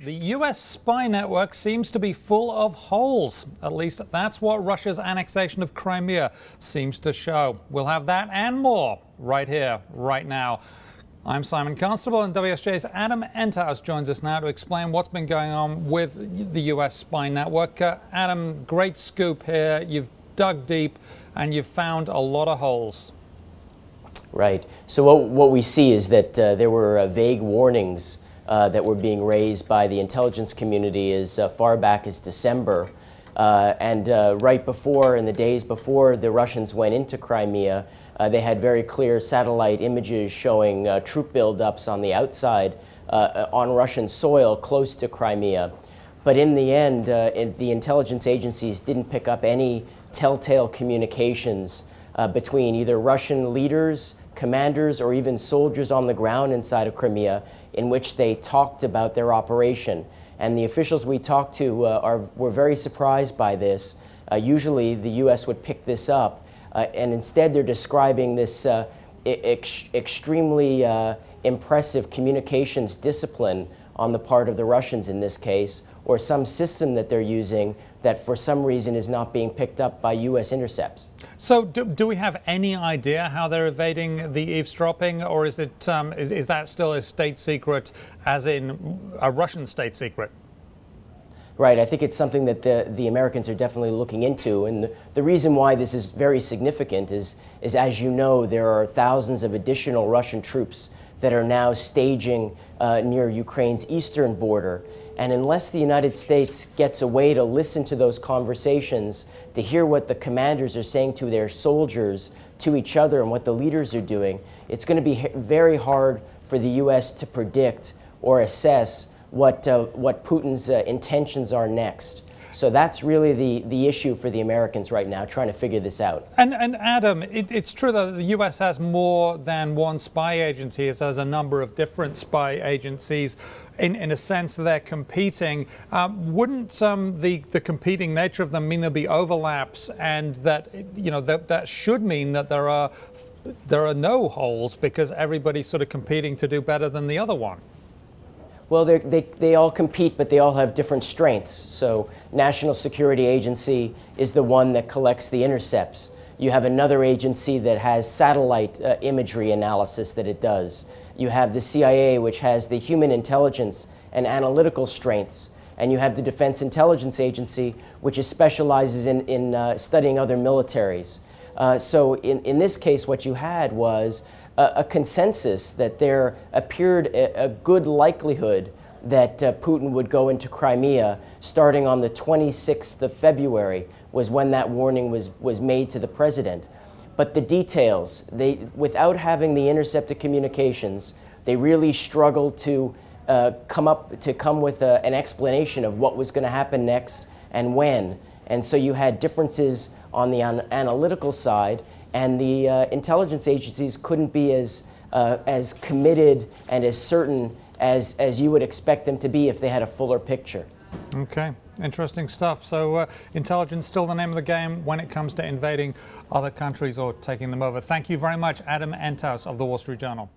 The U.S. spy network seems to be full of holes. At least that's what Russia's annexation of Crimea seems to show. We'll have that and more right here, right now. I'm Simon Constable, and WSJ's Adam Enthouse joins us now to explain what's been going on with the U.S. spy network. Adam, great scoop here. You've dug deep and you've found a lot of holes. Right. So what we see is that there were vague warnings that were being raised by the intelligence community as far back as December. And right before, in the days before the Russians went into Crimea, they had very clear satellite images showing troop buildups on the outside on Russian soil close to Crimea. But in the end, the intelligence agencies didn't pick up any telltale communications between either Russian leaders, commanders, or even soldiers on the ground inside of Crimea in which they talked about their operation. And the officials we talked to were very surprised by this. Usually the U.S. would pick this up, and instead they're describing this extremely impressive communications discipline on the part of the Russians in this case, or some system that they're using that for some reason is not being picked up by U.S. intercepts. So do we have any idea how they're evading the eavesdropping, or is it is that still a state secret, as in a Russian state secret? Right, I think it's something that the Americans are definitely looking into, and the reason why this is very significant is as you know, there are thousands of additional Russian troops that are now staging near Ukraine's eastern border. And unless the United States gets a way to listen to those conversations, to hear what the commanders are saying to their soldiers, to each other, and what the leaders are doing, it's going to be very hard for the U.S. to predict or assess what Putin's intentions are next. So that's really the issue for the Americans right now, trying to figure this out. And Adam, it's true that the U.S. has more than one spy agency. It has a number of different spy agencies. In a sense, they're competing. Wouldn't the competing nature of them mean there'll be overlaps, and that that should mean that there are no holes because everybody's sort of competing to do better than the other one? Well, they all compete, but they all have different strengths. So National Security Agency is the one that collects the intercepts. You have another agency that has satellite imagery analysis that it does. You have the CIA, which has the human intelligence and analytical strengths. And you have the Defense Intelligence Agency, which specializes in studying other militaries. So in this case, what you had was a consensus that there appeared a good likelihood that Putin would go into Crimea starting on the 26th of February was when that warning was made to the president. But the details, without having the intercepted communications, they really struggled to come with an explanation of what was going to happen next and when. And so you had differences on the analytical side, and the intelligence agencies couldn't be as committed and as certain as you would expect them to be if they had a fuller picture. Okay, interesting stuff. So intelligence still the name of the game when it comes to invading other countries or taking them over. Thank you very much, Adam Enthouse of the Wall Street Journal.